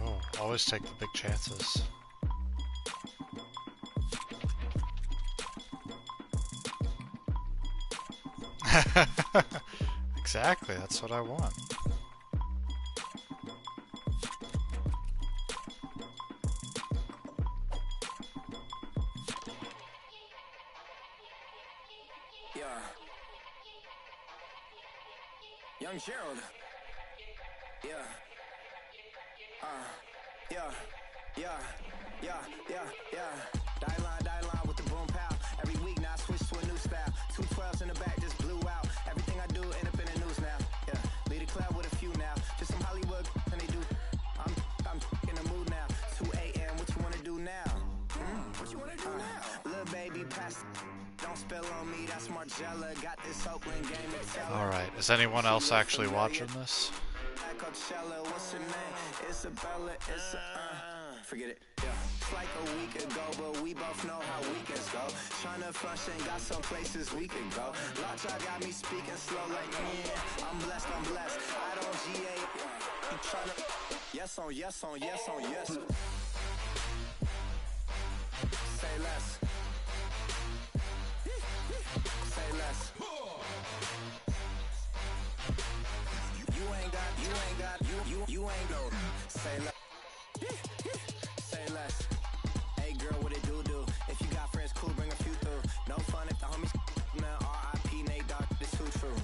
Oh, always take the big chances. Exactly, that's what I want. Yeah. Young Gerald. Yeah. Die line with the boom pow. Every week now I switch to a new style. 212s in the back just blew out. Everything I do end up in the news now. Yeah, lead a club with a few now. Just some Hollywood and they do. I'm in the mood now. 2 a.m. What you wanna do now? What you wanna do now? Little baby pass. Don't spill on me. That's Margella. Got this Oakland game to tell. All right, is anyone else actually watching this? What's her name? Isabella. Forget it. Yeah. It's like a week ago, but we both know how weekends go. Tryna function, got some places we could go. Lot y'all got me speaking slow like, yeah, I'm blessed. I don't GA. You tryna yes on yes. Say less. Say less. You ain't no. Say less. Say less. Hey girl, what it do? If you got friends, cool, bring a few through. No fun if the homies now R.I.P. Nate Dogg, this too true.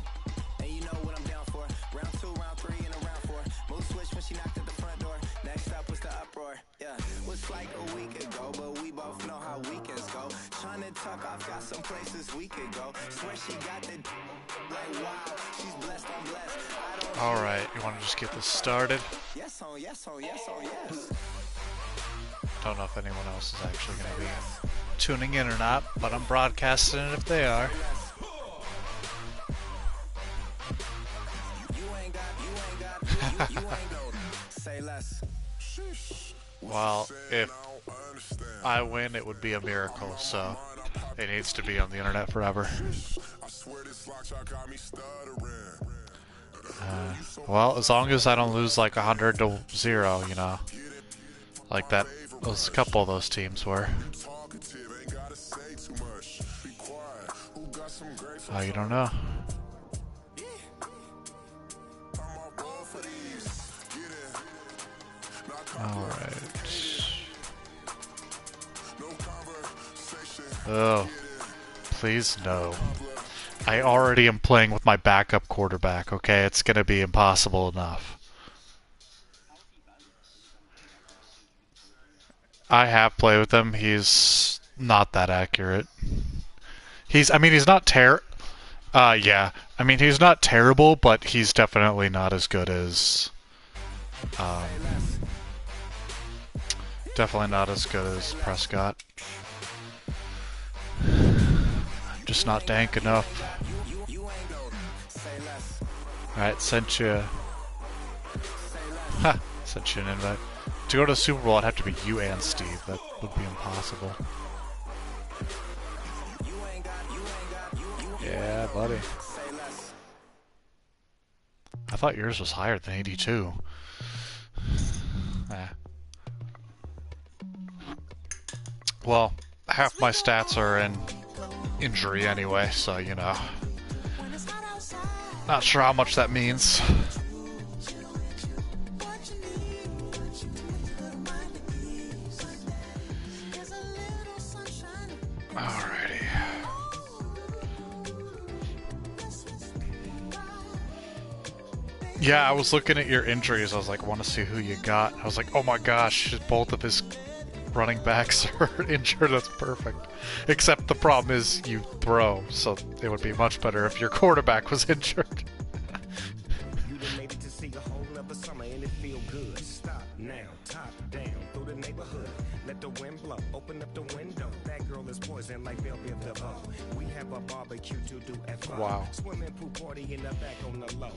And you know what I'm down for. Round 2, round 3, and a round 4. Move switch when she knocked at the front door. Next up was the uproar. Yeah, was like a week ago, but we both know how weekends go. Tryna tuck off, got some places we could go. Swear she got the like wow, she's blessed, I'm blessed. Alright, you want to just get this started? Yes. Don't know if anyone else is actually going to be tuning in or not, but I'm broadcasting it if they are. Well, if I win, it would be a miracle, so it needs to be on the internet forever. Well, as long as I don't lose like 100-0, you know, like that. A couple of those teams were. Oh, you don't know. Alright. Oh. Please no. I already am playing with my backup quarterback, okay? It's gonna be impossible enough. I have played with him. He's not that accurate. He's not yeah. I mean, he's not terrible, but he's definitely not as good as... definitely not as good as Prescott. Just not dank enough. Alright, sent you... Ha! Sent you an invite. To go to the Super Bowl, it'd have to be you and Steve. That would be impossible. Yeah, buddy. I thought yours was higher than 82. Well, half my stats are in injury anyway, so, you know. Not sure how much that means. Alrighty. Yeah, I was looking at your injuries. I was like, I want to see who you got. I was like, oh my gosh, both of his running backs are injured. That's perfect. Except the problem is you throw, so it would be much better if your quarterback was injured. You done made it to see a whole nother summer and it feel good. Stop now, top down through the neighborhood. Let the wind blow, open up the window. That girl is is poison like Bill Biv DeVoe. We have a barbecue to do at fun. Wow. Swimming pool party in the back on the low.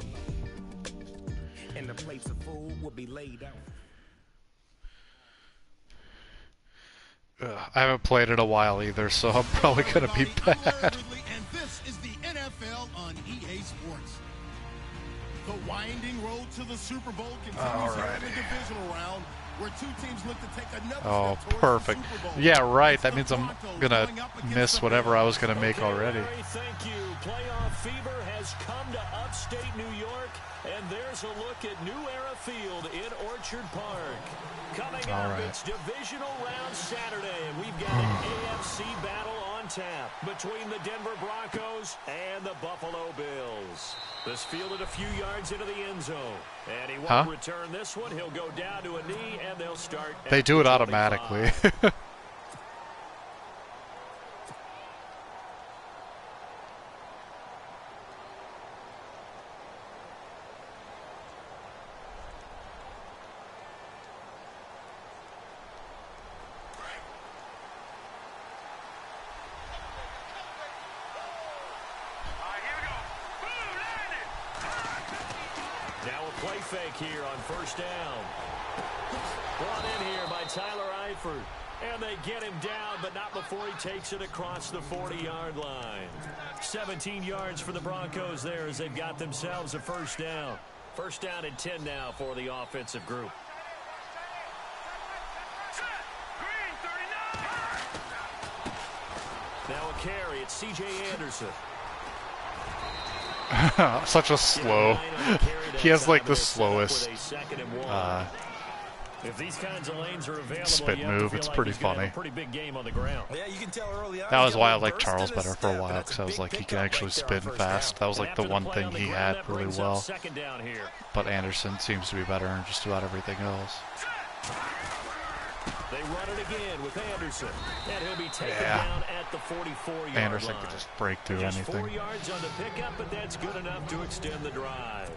And the plates of food will be laid out. I haven't played in a while either, so I'm probably gonna be bad. And this is the NFL on EA Sports. The winding road to the Super Bowl continues in the divisional round, where two teams look to take another step towards perfect. the Super Bowl. Yeah, right. That means I'm gonna miss whatever I was gonna make already. Thank you. Playoff fever has come to upstate New York, and there's a look at New Era Field in Orchard Park. Coming up, it's divisional round Saturday, and we've got an AFC battle on tap between the Denver Broncos and the Buffalo Bills. This fielded a few yards into the end zone, and he won't return this one. He'll go down to a knee, and they'll start. They do it automatically. Play fake here on first down. Brought in here by Tyler Eifert. And they get him down, but not before he takes it across the 40-yard line. 17 yards for the Broncos there as they've got themselves a first down. First down and 10 now for the offensive group. Now a carry. It's C.J. Anderson. Such a slow. He has like the slowest if these kinds of lanes are available, spin move. It's pretty funny. Pretty big game on the ground. Yeah, you can tell early on. That was why I liked Charles better for a while, because I was like, he can actually spin fast. That was like the one thing he had really well. But Anderson seems to be better in just about everything else. They run it again with Anderson, and he'll be taken down at the 44-yard line. Anderson could just break through anything. 4 yards on the pickup, but that's good enough to extend the drive.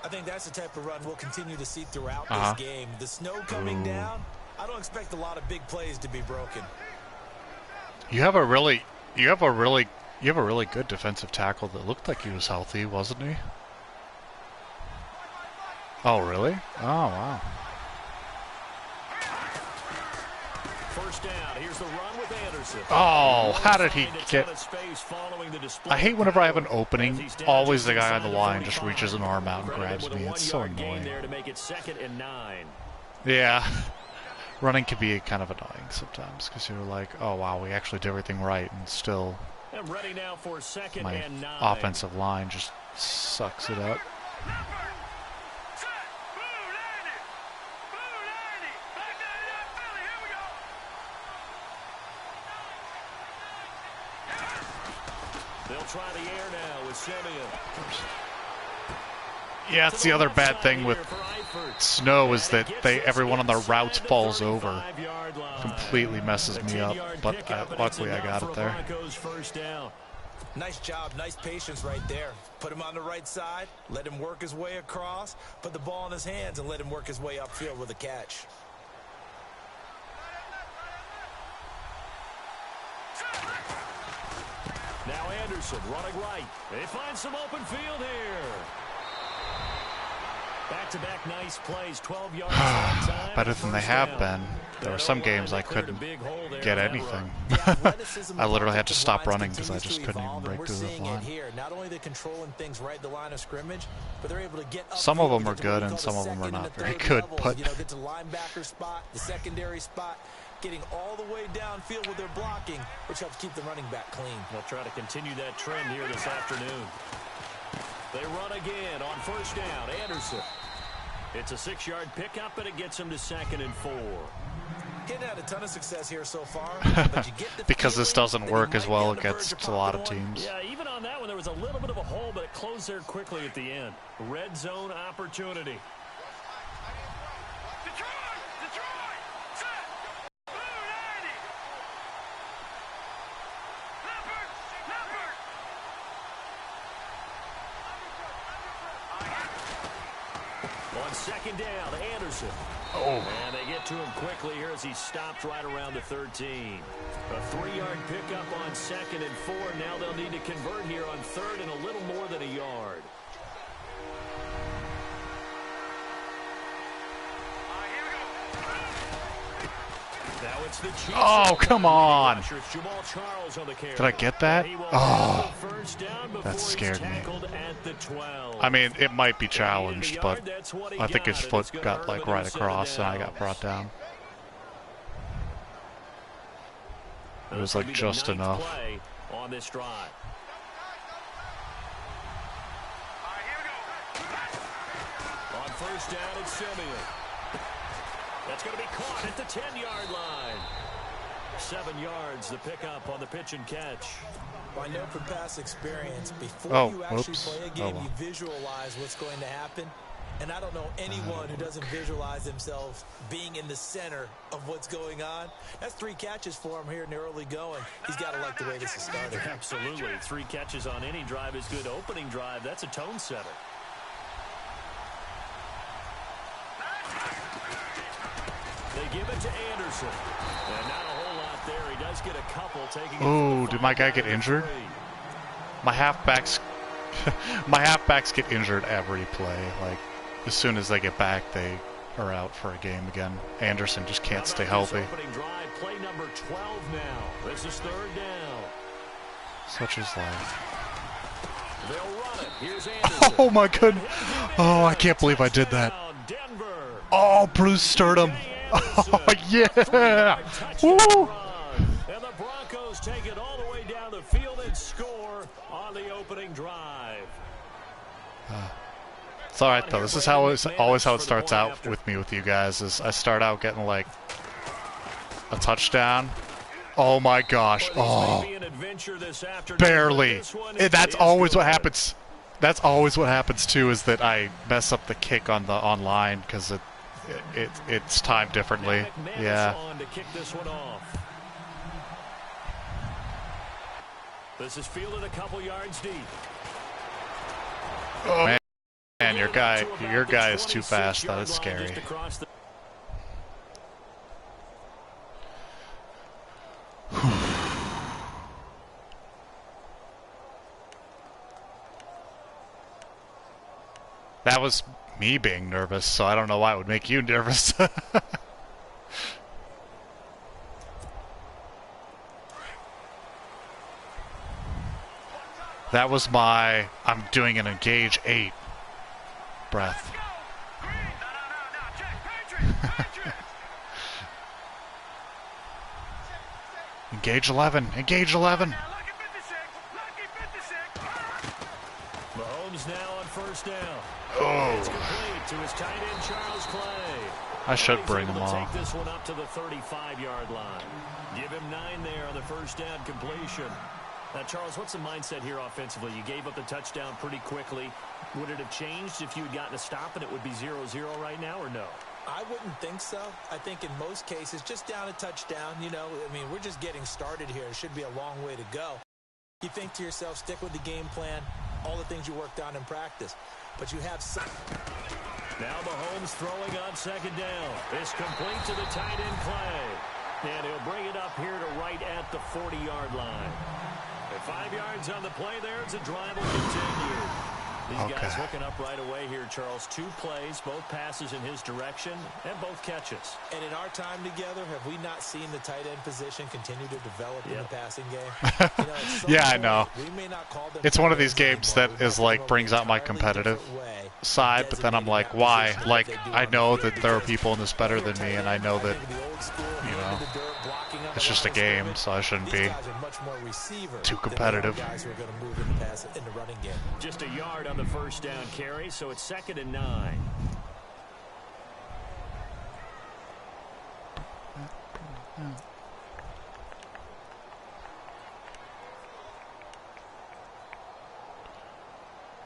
I think that's the type of run we'll continue to see throughout this game. The snow coming down, I don't expect a lot of big plays to be broken. You have a really good defensive tackle that looked like he was healthy, wasn't he? Oh, really? Oh, wow. First down. Here's the run with Anderson. Oh, how did he get... I hate whenever I have an opening, always the guy on the line just reaches an arm out and grabs me. It's so annoying. Yeah. Running can be kind of annoying sometimes because you're like, oh, wow, we actually did everything right, and still my offensive line just sucks it up. They'll try the air now with Simeon. Yeah, it's the other bad thing with snow is that everyone on the routes falls over. Completely messes me up, but luckily I got it there. Nice job, nice patience right there. Put him on the right side, let him work his way across, put the ball in his hands and let him work his way upfield with a catch. Now Anderson running right. They find some open field here. Back-to-back nice plays, 12 yards time. Better than they have been. There were some games I couldn't get anything. I literally had to stop running because I just couldn't even break through the line. Not only they controlling things right the line of scrimmage, but they're able to get up. Some of them are good and some of them are not very good, but get to linebacker spot, the secondary spot, getting all the way downfield with their blocking, which helps keep the running back clean. They'll try to continue that trend here this afternoon. They run again on first down. Anderson. It's a 6-yard pickup, and it gets him to 2nd and 4. Getting had a ton of success here so far. But you get the because this doesn't work as well against a lot of teams. Yeah, even on that one, there was a little bit of a hole, but it closed there quickly at the end. Red zone opportunity. On second down, Anderson. Oh. And they get to him quickly here as he stopped right around the 13. A 3-yard pickup on 2nd and 4. Now they'll need to convert here on 3rd and a little more than a yard. Oh, come on. Did I get that? Oh, that scared me. I mean, it might be challenged, but I think his foot got like right across and I got brought down. It was like just enough. On this drive. On 1st down, it's Simeon. That's going to be caught at the 10-yard line. 7 yards, the pickup on the pitch and catch. Well, I know from past experience, before you actually play a game, you visualize what's going to happen. And I don't know anyone who doesn't visualize themselves being in the center of what's going on. That's 3 catches for him here in the early going. He's got to like the way this is started. Absolutely. 3 catches on any drive is good. Opening drive, that's a tone setter. They give it to Anderson. And not a whole lot there. He does get a couple taking. Oh, did my guy get injured? My halfbacks get injured every play. Like, as soon as they get back, they are out for a game again. Anderson just can't stay healthy. Opening drive, play number 12 now. This is 3rd down. Such is life. They'll run it. Here's Anderson. Oh my goodness. Oh, I can't believe I did that. Oh, Bruce Sturdom. Oh, yeah! Woo! And the Broncos take it all the way down the field and score on the opening drive. It's all right though. This is always how it starts out with me with you guys. Is I start out getting like a touchdown. Oh my gosh! Oh, barely. That's always what happens. That's always what happens too. Is that I mess up the kick on the online because it's timed differently. Yeah. This is fielded a couple yards deep. Oh man, your guy is too fast. That is scary. That was me being nervous, so I don't know why it would make you nervous. That was my I'm doing an engage 8 breath. Engage 11. Engage 11. Mahomes now on 1st down. Oh. It's complete to his tight end Charles Clay. I should bring him on. Take this one up to the 35-yard line. Give him 9 there on the 1st down completion. Now, Charles, what's the mindset here offensively? You gave up the touchdown pretty quickly. Would it have changed if you had gotten a stop and it would be 0-0 right now, or no? I wouldn't think so. I think in most cases, just down a touchdown, you know, I mean, we're just getting started here. It should be a long way to go. You think to yourself, stick with the game plan, all the things you worked on in practice. But you have some. Now Mahomes throwing on 2nd down. It's complete to the tight end Clay. And he'll bring it up here to right at the 40-yard line. At 5 yards on the play there, it's a drive will continue. These guys hooking up right away here, Charles. 2 plays, both passes in his direction, and both catches. And in our time together, have we not seen the tight end position continue to develop in the passing game? You know, yeah, I know. We may not call them it's one of these games that is like brings out my competitive side, but then I'm like, why? Like, I know that there are people in this better than me, and I know that, you know, it's just a game, so I shouldn't be too competitive. Just a yard on the 1st down carry, so it's 2nd and 9.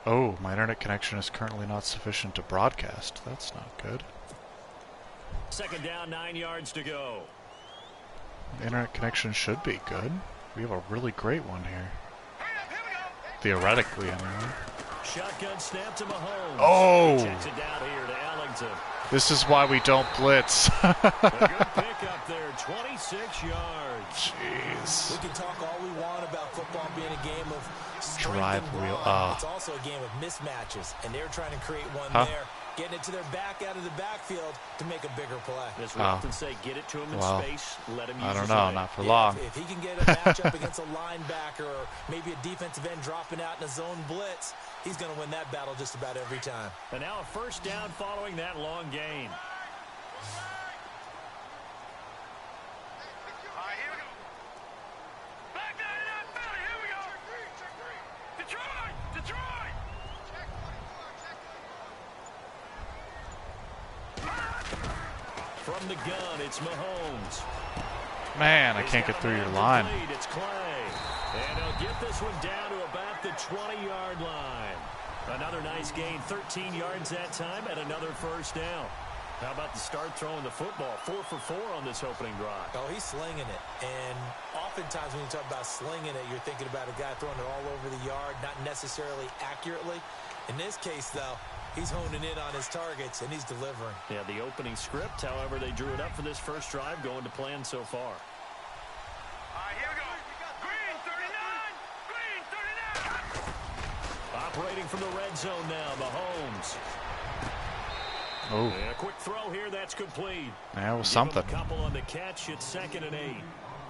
Oh, my internet connection is currently not sufficient to broadcast. That's not good. 2nd down, 9 yards to go. The internet connection should be good. We have a really great one here. Theoretically, anyway. Shotgun snap to Mahomes. Oh! Checks it down here to Ellington. This is why we don't blitz. A good pick up there, 26 yards. Jeez. We can talk all we want about football being a game of drive wheel. It's also a game of mismatches, and they're trying to create one there, getting it to their back out of the backfield to make a bigger play. As we often say, get it to him in space, let him use I don't know, leg. not for long. If he can get a matchup against a linebacker or maybe a defensive end dropping out in a zone blitz, he's going to win that battle just about every time. And now a first down following that long gain. From the gun, it's Mahomes. Man, I can't get through your line. It's Clay. And he'll get this one down to about the 20-yard line. Another nice gain, 13 yards that time, and another first down. How about the start throwing the football? 4 for 4 on this opening drive. Oh, he's slinging it. And oftentimes when you talk about slinging it, you're thinking about a guy throwing it all over the yard, not necessarily accurately. In this case, though, he's honing in on his targets, and he's delivering. Yeah, the opening script, however, they drew it up for this first drive, going to plan so far. Here we go. Green 39. Green 39. Operating from the red zone now, Mahomes. Oh. And a quick throw here, that's complete. That was something. A couple on the catch, it's 2nd and 8.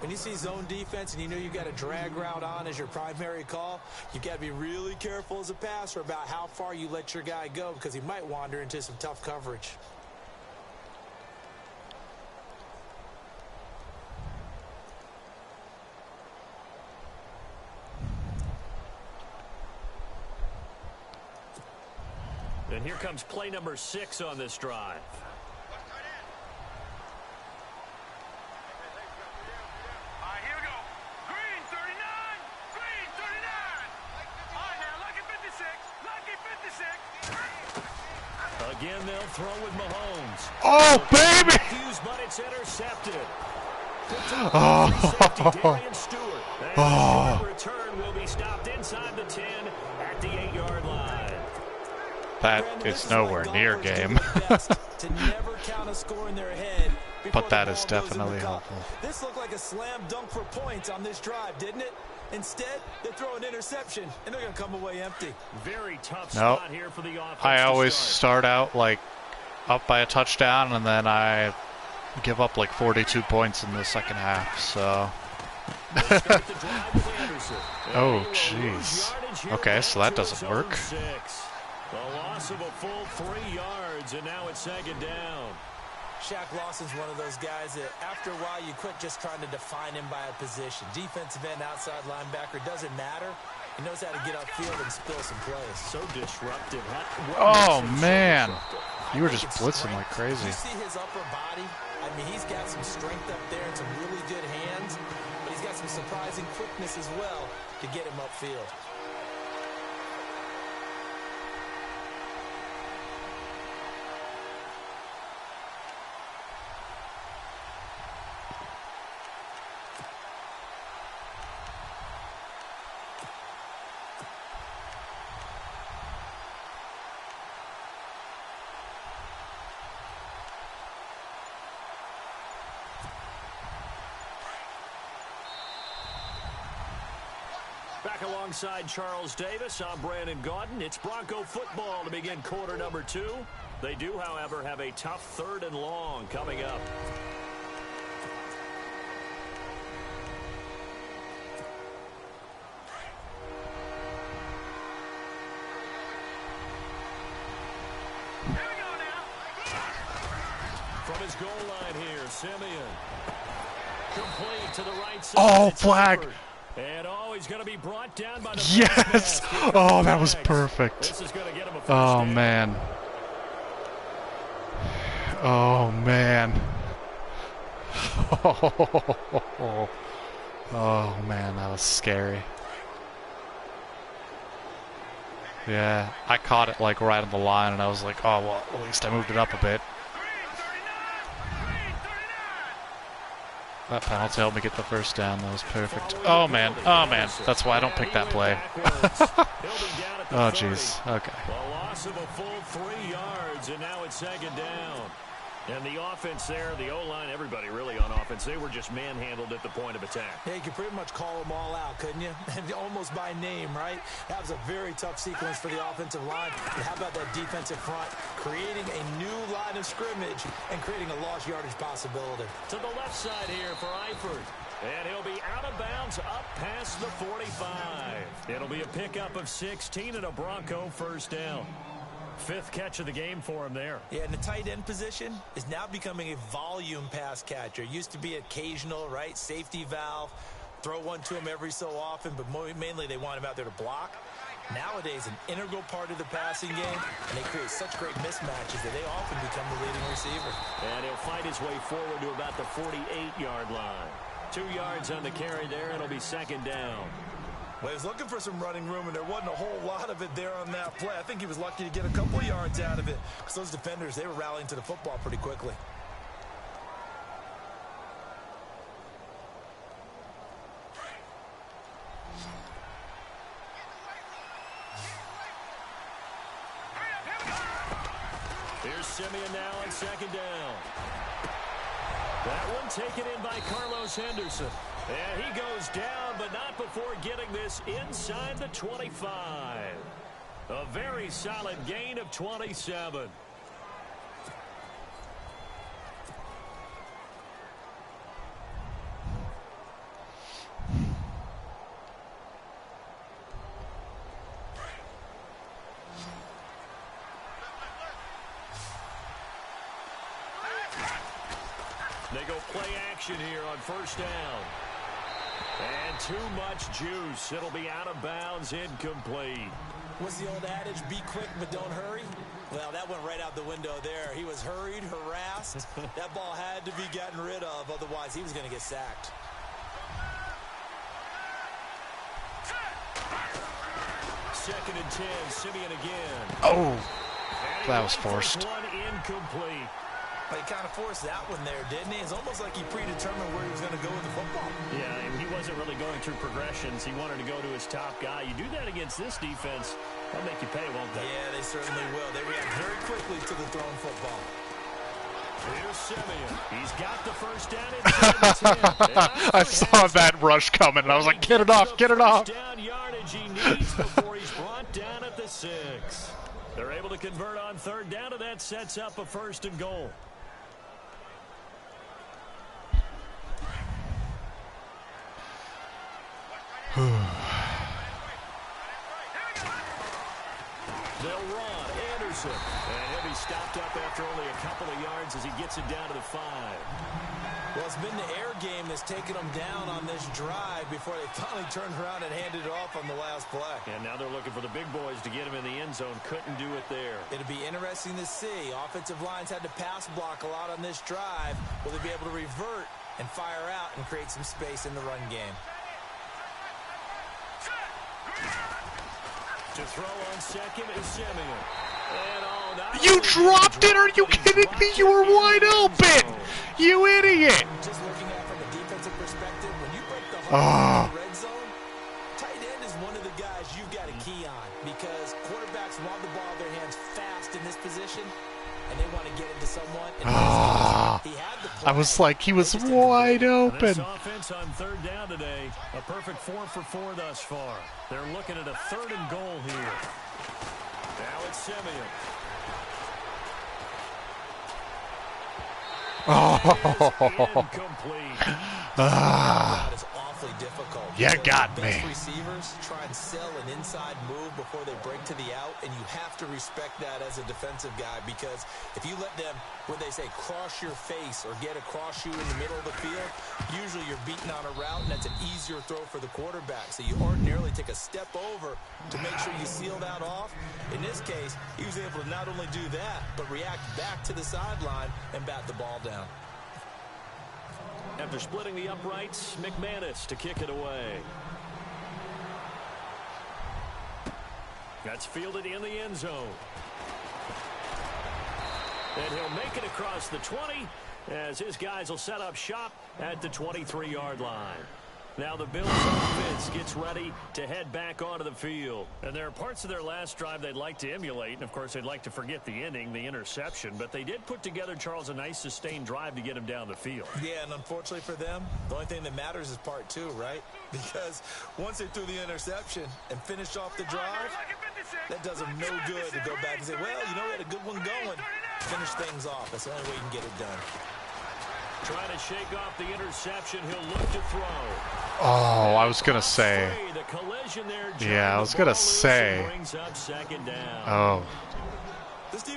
When you see zone defense and you know you've got a drag route on as your primary call, you've got to be really careful as a passer about how far you let your guy go because he might wander into some tough coverage. And here comes play number 6 on this drive. Here we go. Green 39. Green 39. All right, now, lucky 56. Lucky 56. Again, they'll throw with Mahomes. Oh, baby! Fused, but it's intercepted. Oh. Return will be stopped inside the 10 at the 8-yard line. That is nowhere near game. But that is definitely helpful. This looked like a slam dunk for points on this drive, didn't it? Instead, they throw an interception, and they're going to come away empty. Very tough spot here for the offense. I always start out like up by a touchdown, and then I give up like 42 points in the second half. So. Oh, jeez. Okay, so that doesn't work. A loss of a full 3 yards, and now it's 2nd down. Shaq Lawson's one of those guys that after a while you quit just trying to define him by a position. Defensive end, outside linebacker, doesn't matter. He knows how to get upfield and spill some plays. So disruptive. Oh, man. You were just blitzing like crazy. You see his upper body? I mean, he's got some strength up there and some really good hands, but he's got some surprising quickness as well to get him upfield. Back alongside Charles Davis, I'm Brandon Gaudin. It's Bronco football to begin quarter number 2. They do, however, have a tough 3rd and long coming up. Here we go now. From his goal line here, Simeon. Complete to the right side. Oh, flag. And he's going to be brought down by the Yes! Oh, that was perfect. This is going to get him a first Oh, down. man. Oh, man. Oh, man, that was scary. Yeah, I caught it like right on the line, and I was like, oh, well, at least I moved it up a bit. That penalty helped me get the first down. That was perfect. Oh, man. Oh, man. That's why I don't pick that play. Oh, jeez. Okay. A loss of a full 3 yards, and now it's second down. And the offense there, the O-line, everybody really on offense, they were just manhandled at the point of attack. Yeah, you could pretty much call them all out, couldn't you? And almost by name, right? That was a very tough sequence for the offensive line. But how about that defensive front creating a new line of scrimmage and creating a lost yardage possibility? To the left side here for Eifert. And he'll be out of bounds up past the 45. It'll be a pickup of 16 and a Bronco first down. 5th catch of the game for him there. Yeah, and the tight end position is now becoming a volume pass catcher. Used to be occasional, right? Safety valve. Throw one to him every so often, but mainly they want him out there to block. Nowadays, an integral part of the passing game, and they create such great mismatches that they often become the leading receiver. And he'll fight his way forward to about the 48-yard line. 2 yards on the carry there. It'll be second down. Well, he was looking for some running room, and there wasn't a whole lot of it there on that play. I think he was lucky to get a couple yards out of it because those defenders, they were rallying to the football pretty quickly. Here's Simeon now on second down. That one taken in by Carlos Henderson. And he goes down, but not before getting this inside the 25. A very solid gain of 27. They go play action here on first down. And too much juice. It'll be out of bounds, incomplete. What's the old adage? Be quick, but don't hurry. Well, that went right out the window there. He was hurried, harassed. That ball had to be gotten rid of. Otherwise, he was going to get sacked. Second and 10, Simeon again. Oh, that was forced. One incomplete. He kind of forced that one there, didn't he? It's almost like he predetermined where he was going to go with the football. Yeah, and he wasn't really going through progressions. He wanted to go to his top guy. You do that against this defense, they'll make you pay, won't they? Yeah, they certainly will. They react very quickly to the thrown football. Here's Simeon. He's got the first down inside the 10. I saw that rush coming, and I was like, get it off, get it off. Down yardage he needs before he's brought down at the 6. They're able to convert on third down, and that sets up a first and goal. They'll run Anderson, and he'll be stopped up after only a couple of yards as he gets it down to the 5. Well, it's been the air game that's taken them down on this drive before they finally turned around and handed it off on the last play. And now they're looking for the big boys to get him in the end zone. Couldn't do it there. It'll be interesting to see. Offensive lines had to pass block a lot on this drive. Will they be able to revert and fire out and create some space in the run game? To throw on second is Simeon. And you dropped it? Are you kidding me? You were wide open! You idiot! Just looking at it from a defensive perspective, when you break the hole in the red zone, tight end is one of the guys you've got a key on because quarterbacks want the ball in their hands fast in this position, and they want to get it to someone. I was like, he was wide open. This offense on third down today, a perfect 4 for 4 thus far. They're looking at a 3rd and goal here. Now it's Simeon. Incomplete. That is awfully difficult. You got the me. best receivers try and sell an inside move before they break to the out, and you have to respect that as a defensive guy because if you let them, when they say cross your face or get across you in the middle of the field, usually you're beaten on a route, and that's an easier throw for the quarterback. So you ordinarily take a step over to make sure you seal that off. In this case, he was able to not only do that, but react back to the sideline and bat the ball down. After splitting the uprights, McManus to kick it away. That's fielded in the end zone. And he'll make it across the 20 as his guys will set up shop at the 23-yard line. Now the Bills offense gets ready to head back onto the field. And there are parts of their last drive they'd like to emulate. And, of course, they'd like to forget the inning, the interception. But they did put together, Charles, a nice sustained drive to get him down the field. Yeah, and unfortunately for them, the only thing that matters is part two, right? Because once they threw the interception and finished off the drive, that does them no good to go back and say, well, you know, we had a good one going. Finish things off. That's the only way you can get it done. Trying to shake off the interception. He'll look to throw. Oh, I was going to say. The collision there, yeah, I was going to say. Brings up second down. Oh.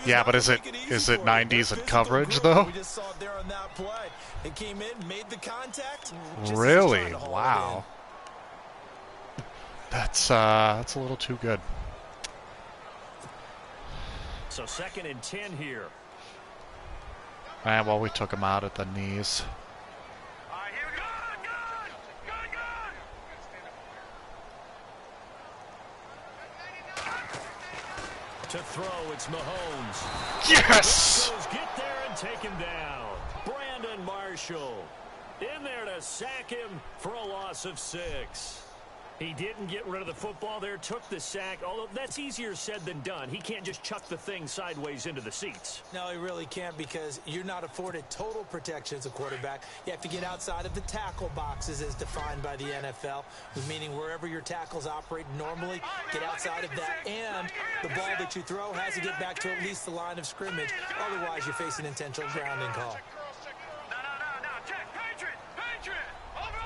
Yeah, but is it 90s in coverage, though? We just saw it there on that play. It came in, made the contact. Really? Wow. That's a little too good. So 2nd and 10 here. And well, we took him out at the knees. All right, here we go. To throw, it's Mahomes. Yes! Get there and take him down. Brandon Marshall in there to sack him for a loss of 6. He didn't get rid of the football there, took the sack, although that's easier said than done. He can't just chuck the thing sideways into the seats. No, he really can't, because you're not afforded total protection as a quarterback. You have to get outside of the tackle boxes as defined by the NFL, meaning wherever your tackles operate normally, get outside of that, and the ball that you throw has to get back to at least the line of scrimmage. Otherwise, you're facing intentional grounding call. No, check. Patriot. Over.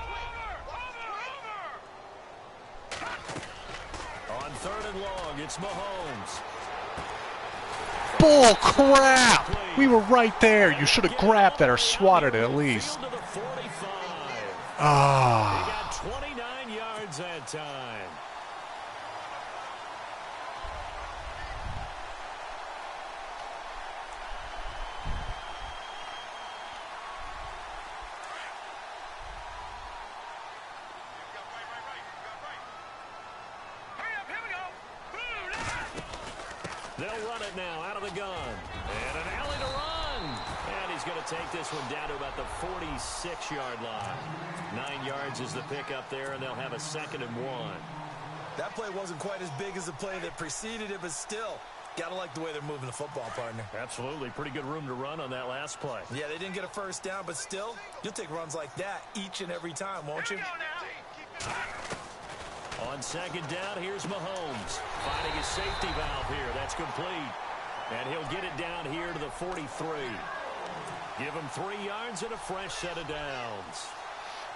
On 3rd and long, it's Mahomes. Bull crap! We were right there. You should have grabbed that or swatted it at least. Ah. He got 29 yards that time. They'll run it now out of the gun. And an alley to run. And he's going to take this one down to about the 46-yard line. 9 yards is the pickup there, and they'll have a 2nd and 1. That play wasn't quite as big as the play that preceded it, but still, got to like the way they're moving the football, partner. Absolutely. Pretty good room to run on that last play. Yeah, they didn't get a first down, but still, you'll take runs like that each and every time, won't you? On 2nd down, here's Mahomes. Finding his safety valve here. That's complete. And he'll get it down here to the 43. Give him 3 yards and a fresh set of downs.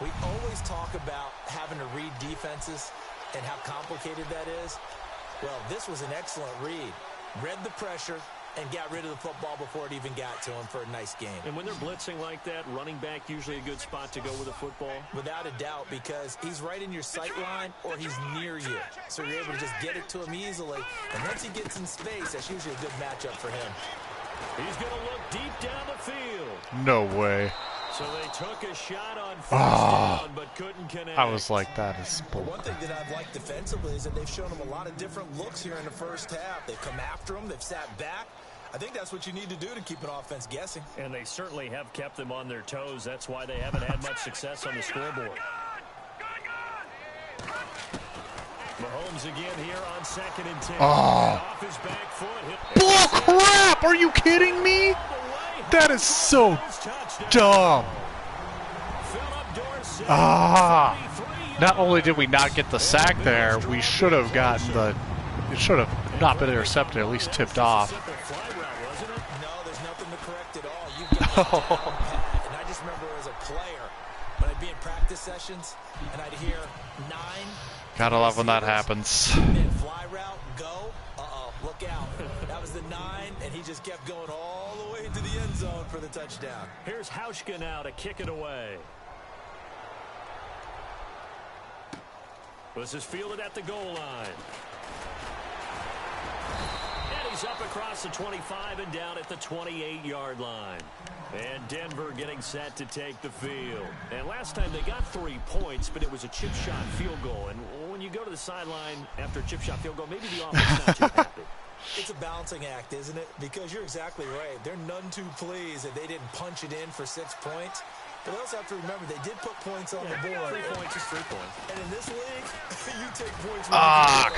We always talk about having to read defenses and how complicated that is. Well, this was an excellent read. Read the pressure and got rid of the football before it even got to him for a nice game. And when they're blitzing like that, running back usually a good spot to go with the football? Without a doubt, because he's right in your sight line or he's near you. So you're able to just get it to him easily. And once he gets in space, that's usually a good matchup for him. He's going to look deep down the field. No way. So they took a shot on first down, but couldn't connect. I was like, that is bull. One thing that I've liked defensively is that they've shown him a lot of different looks here in the first half. They've come after him. They've sat back. I think that's what you need to do to keep an offense guessing. And they certainly have kept them on their toes. That's why they haven't had much success on the scoreboard. Mahomes again here on 2nd and 10. Off his back foot. Bull crap! Are you kidding me? That is so dumb. Not only did we not get the sack there, we should have gotten the... It should have not been intercepted, at least tipped off. No, there's nothing to correct at all. You've got and I just remember as a player, when I'd be in practice sessions, and I'd hear 9. Gotta love when that happens. Fly route, go. Look out. That was the 9, and he just kept going all the way to the end zone for the touchdown. Here's Hauschka now to kick it away. This is fielded at the goal line. And he's up across the 25 and down at the 28-yard line. And Denver getting set to take the field. And last time they got 3 points, but it was a chip shot field goal. And when you go to the sideline after a chip shot field goal, maybe the offense not too happy. It's a balancing act, isn't it? Because you're exactly right. They're none too pleased that they didn't punch it in for 6 points. But they also have to remember they did put points on the board. 3 points is 3 points. And in this league, you take points.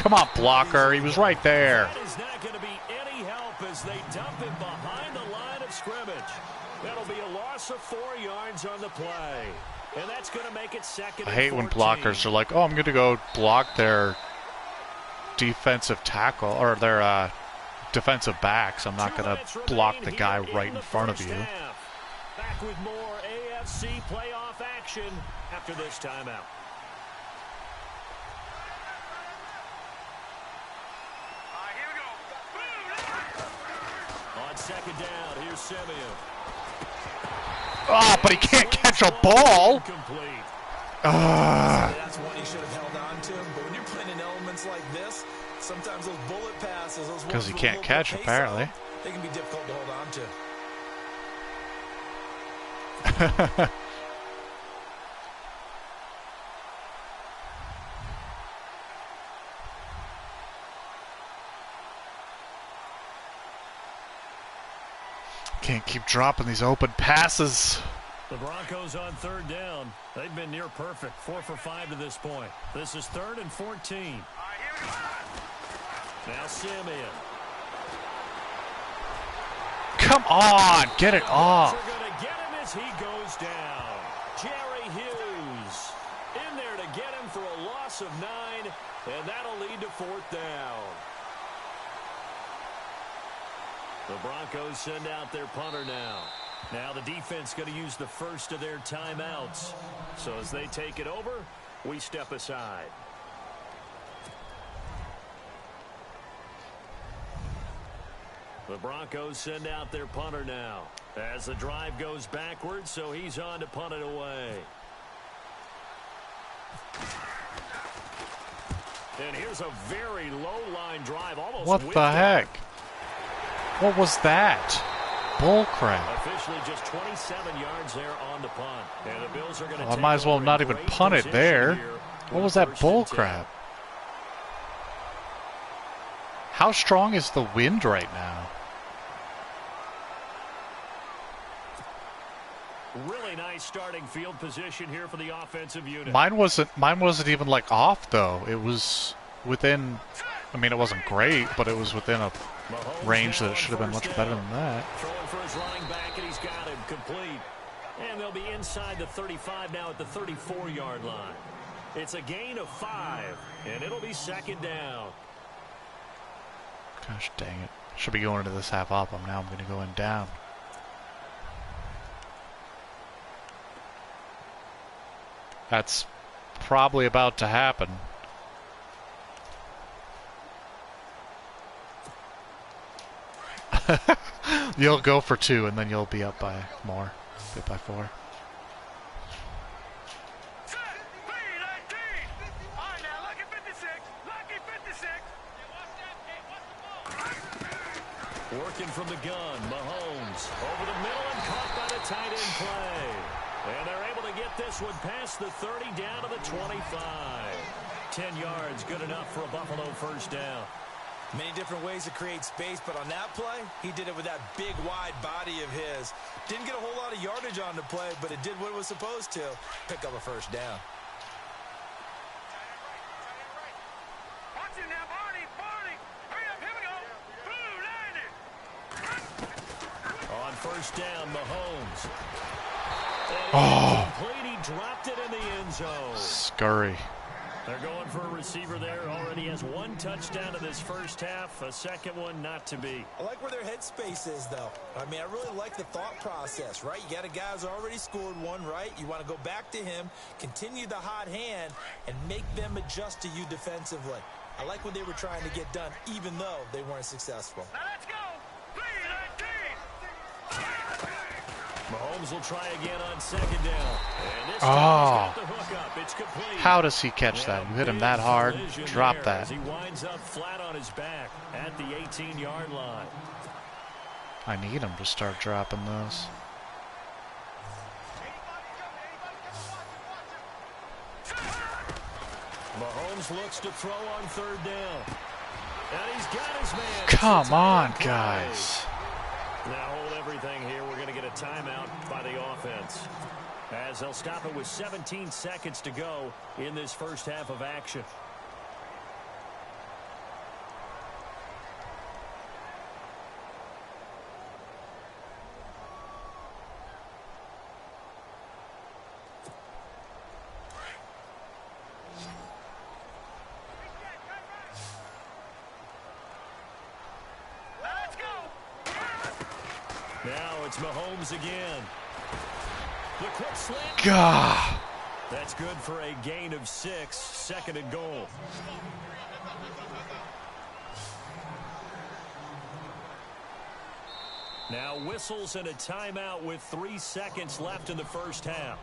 Come on, blocker. He was right there. That is not going to be any help as they dump it behind the line of scrimmage. That'll be a loss of 4 yards on the play. And that's going to make it second. I hate when blockers are like, oh, I'm going to go block their defensive tackle or their defensive backs. I'm not going to block the guy right in front of you. Back with more AFC playoff action after this timeout. Here we go. On second down, here's Simeon. Oh, but he can't catch a ball. That's one he should have held on to. But when you're playing in elements like this, sometimes those bullet passes, those because he can't catch, apparently. They can be difficult to hold on to. Can't keep dropping these open passes. The Broncos on third down. They've been near perfect. 4 for 5 to this point. This is 3rd and 14. Here we go. Now Simeon. Come on, get it off. They're going to get him as he goes down. Jerry Hughes in there to get him for a loss of 9, and that'll lead to 4th down. The Broncos send out their punter now. Now the defense going to use the first of their timeouts. So as they take it over, we step aside. The Broncos send out their punter now. As the drive goes backwards, so he's on to punt it away. And here's a very low-line drive. Almost what the heck? What was that? Bull crap. Officially just 27 yards there on the punt. And the Bills are going to I might as well not even punt it there. What was that bull crap? How strong is the wind right now? Really nice starting field position here for the offensive unit. Mine wasn't even like off though. It was within, I mean, it wasn't great, but it was within a range that it should have been much better than that. Throwing for his running back, and he's got him complete. And they'll be inside the 35 now at the 34-yard line. It's a gain of 5, and it'll be second down. Gosh dang it. Should be going into this half up. Now I'm going to go in down. That's probably about to happen. You'll go for 2, and then you'll be up by more. Be up by 4. All right, now, lucky 56. Lucky 56. Working from the gun, Mahomes over the middle and caught by the tight end play. And they're able to get this one past the 30 down to the 25. 10 yards, good enough for a Buffalo first down. Many different ways to create space, but on that play, he did it with that big, wide body of his. Didn't get a whole lot of yardage on the play, but it did what it was supposed to. Pick up a first down. Watch him now, Barney. Hurry up, here we go. Blue, landed. On first down, Mahomes. Oh. He dropped it in the end zone. Scurry. They're going for a receiver there. Already has 1 touchdown in this first half. A second one not to be. I like where their headspace is, though. I mean, I really like the thought process, right? You got a guy who's already scored 1, right? You want to go back to him, continue the hot hand, and make them adjust to you defensively. I like what they were trying to get done, even though they weren't successful. Now let's go. 3-19. Mahomes will try again on second down. And this time he's got the hook up. It's complete. How does he catch that? You hit him that hard, drop that. As he winds up flat on his back at the 18-yard line. I need him to start dropping those. Mahomes looks to throw on third down. And he's got his man. Come on, guys. Now hold everything here. We're going to get a timeout by the offense, as they'll stop it with 17 seconds to go in this first half of action. Now it's Mahomes again. The quick slant. God. That's good for a gain of 6. Second and goal. Now whistles and a timeout with 3 seconds left in the first half.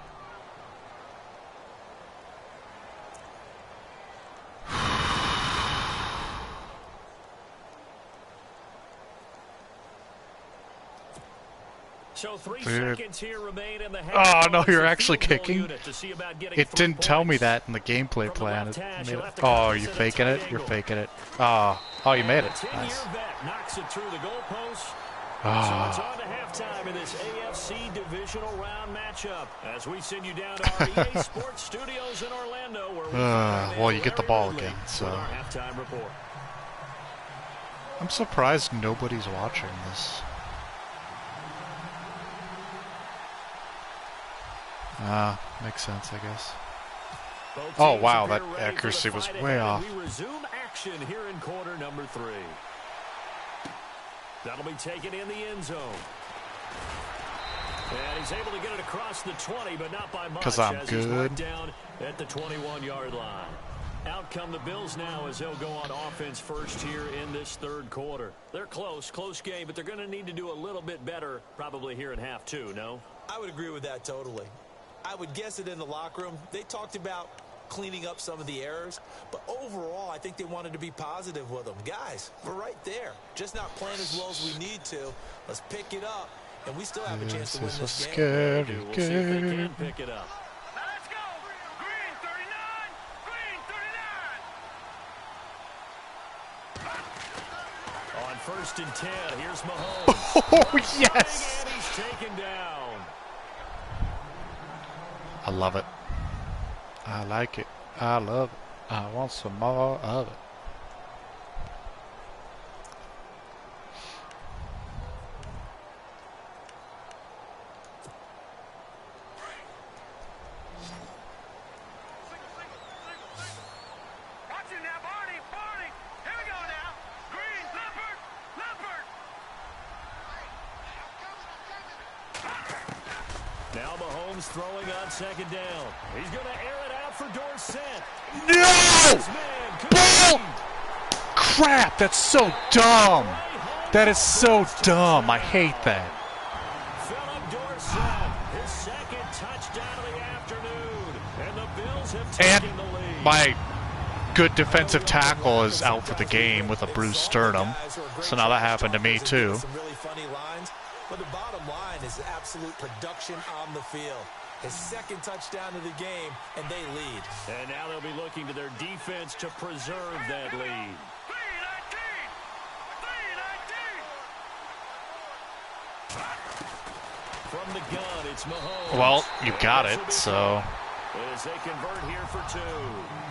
So 3 seconds here remain in the half. Oh, no, you're actually kicking? It didn't tell me that in the gameplay plan. Oh, you're faking it? You're faking it. Oh, you made it. Nice. Knocks it through the goalpost. Oh. So it's on to halftime in this AFC divisional round matchup as we send you down to our EA Sports Studios in Orlando. Where well, you get the ball again, so. Our halftime report. I'm surprised nobody's watching this. Makes sense, I guess. Oh, wow, that accuracy was way off. We resume action here in quarter number 3. That'll be taken in the end zone. And he's able to get it across the 20, but not by much. Because I'm as he's good. marked down at the 21-yard line. Out come the Bills now as they'll go on offense first here in this third quarter. They're close game, but they're going to need to do a little bit better probably here in half 2, no? I would agree with that totally. I would guess it in the locker room. They talked about cleaning up some of the errors, but overall, I think they wanted to be positive with them. Guys, we're right there. Just not playing as well as we need to. Let's pick it up, and we still have a chance to win this game. Scary game. We'll see if they can pick it up. Now let's go. Green 39. Green 39. On first and 10, here's Mahomes. Oh, yes! And he's taken down. I love it. I like it. I love it. I want some more of it. Watch it now, Barney. Here we go now. Green, Leopard. Now Mahomes throwing on second down. He's going to air it out for Dorsett. No! Bull! Crap, that's so dumb. That is so dumb. I hate that. Philip Dorsett, his second touchdown of the afternoon. And the Bills have taken the lead. My good defensive tackle is out for the game with a bruised sternum. So now that happened to me too. Some really funny lines, but the bottom line is absolute production on the field. His second touchdown of the game, and they lead. And now they'll be looking to their defense to preserve that lead. 319. From the gun, it's Mahomes. Well, you got it, so. As they convert here for 2.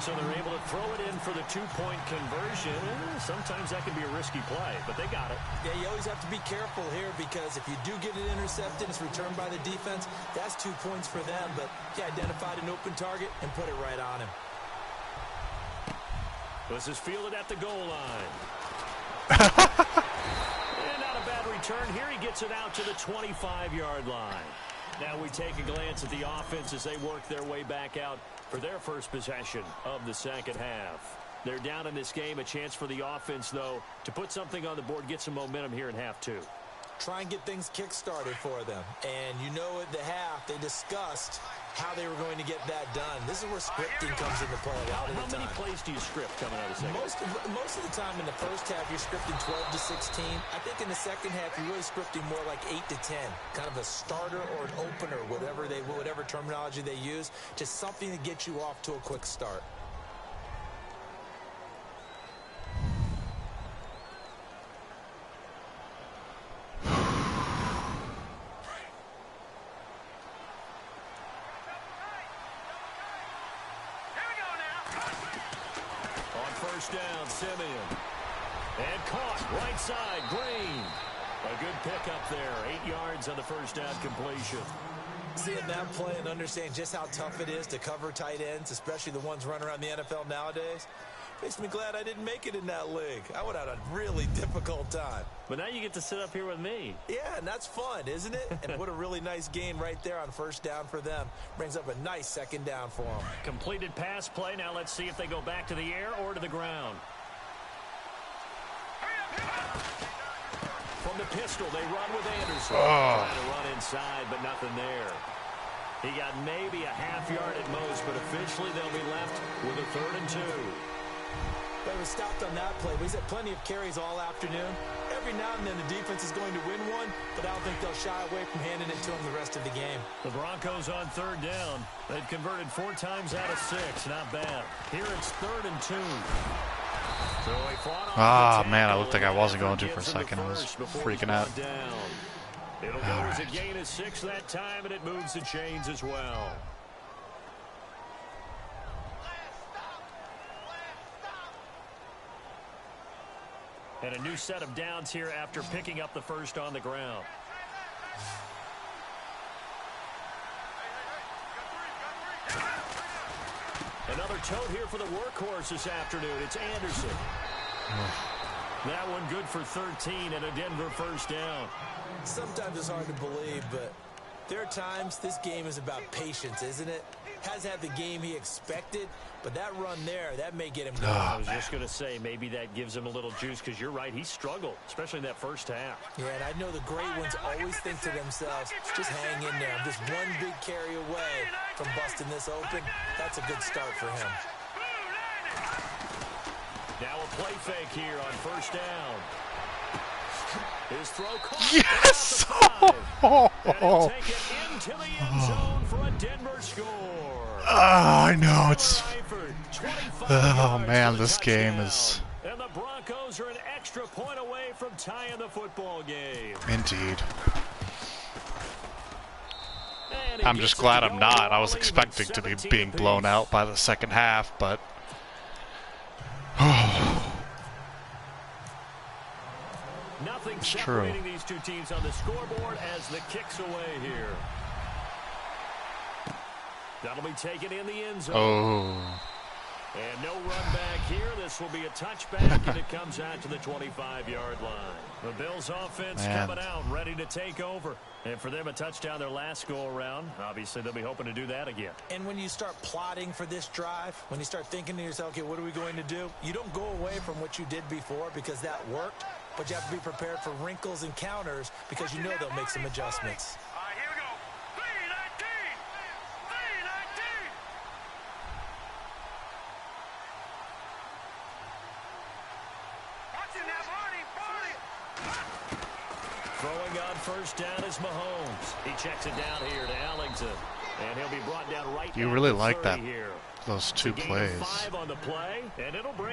So they're able to throw it in for the 2-point conversion. Sometimes that can be a risky play, but they got it. Yeah, you always have to be careful here because if you do get it intercepted, it's returned by the defense. That's 2 points for them, but he identified an open target and put it right on him. This is fielded at the goal line. And not a bad return here. He gets it out to the 25-yard line. Now we take a glance at the offense as they work their way back out for their first possession of the second half. They're down in this game. A chance for the offense, though, to put something on the board, get some momentum here in half 2. Try and get things kick-started for them. And you know at the half, they discussed how they were going to get that done. This is where scripting comes into play a lot of the time. How many plays do you script coming out of the second? Most of the time in the first half, you're scripting 12 to 16. I think in the second half, you're really scripting more like 8 to 10. Kind of a starter or an opener, whatever terminology they use. Just something to get you off to a quick start. first down, Simeon. And caught right side, Green. A good pickup there. 8 yards on the first down completion. Seeing that play and understanding just how tough it is to cover tight ends, especially the ones running around the NFL nowadays, makes me glad I didn't make it in that league. I would have had a really difficult time. But now you get to sit up here with me. Yeah, and that's fun, isn't it? And what a really nice gain right there on first down for them. Brings up a nice second down for them. Completed pass play. Now let's see if they go back to the air or to the ground. From the pistol, they run with Anderson. Trying to run inside, but nothing there. He got maybe a half yard at most, but officially they'll be left with a 3rd and 2. But he was stopped on that play. But he's had plenty of carries all afternoon. Every now and then the defense is going to win one, but I don't think they'll shy away from handing it to him the rest of the game. The Broncos on 3rd down. They've converted 4 times out of 6. Not bad. Here it's 3rd and 2. So man, I looked like I wasn't going to for a second. I was freaking out. It'll go as a gain of 6 that time, and it moves the chains as well. And a new set of downs here after picking up the first on the ground. Another tote here for the workhorse this afternoon. It's Anderson. That one good for 13 and a Denver first down. Sometimes it's hard to believe, but there are times this game is about patience, isn't it? Hasn't had the game he expected, but that run there, that may get him going. I was just going to say, maybe that gives him a little juice, because you're right, he struggled, especially in that first half. Yeah, and I know the great ones always think to themselves, just hang in there. I'm just one big carry away from busting this open. That's a good start for him. Now a play fake here on first down. His throw caught. Yes! And he'll take it into the end zone for a Denver score. I know it's. Oh man, this game is. And the Broncos are an extra point away from tying the football game. Indeed. I'm just glad I'm not. I was expecting to be being blown out by the second half, but. Nothing it's separating true. These two teams on the scoreboard as the kick's away here. That'll be taken in the end zone. Oh. And no run back here. This will be a touchback, and it comes out to the 25-yard line. The Bills offense coming out, ready to take over. And for them, a touchdown their last go-around. Obviously, they'll be hoping to do that again. And when you start plotting for this drive, when you start thinking to yourself, okay, what are we going to do? You don't go away from what you did before because that worked, but you have to be prepared for wrinkles and counters because you know they'll make some adjustments. All right, here we go. 319. 319. Watch it now, Barney. Throwing on first down is Mahomes. He checks it down here to Ellington. And he'll be brought down right. You really like that, here. those two Gain of plays. 5 on the play, and it'll bring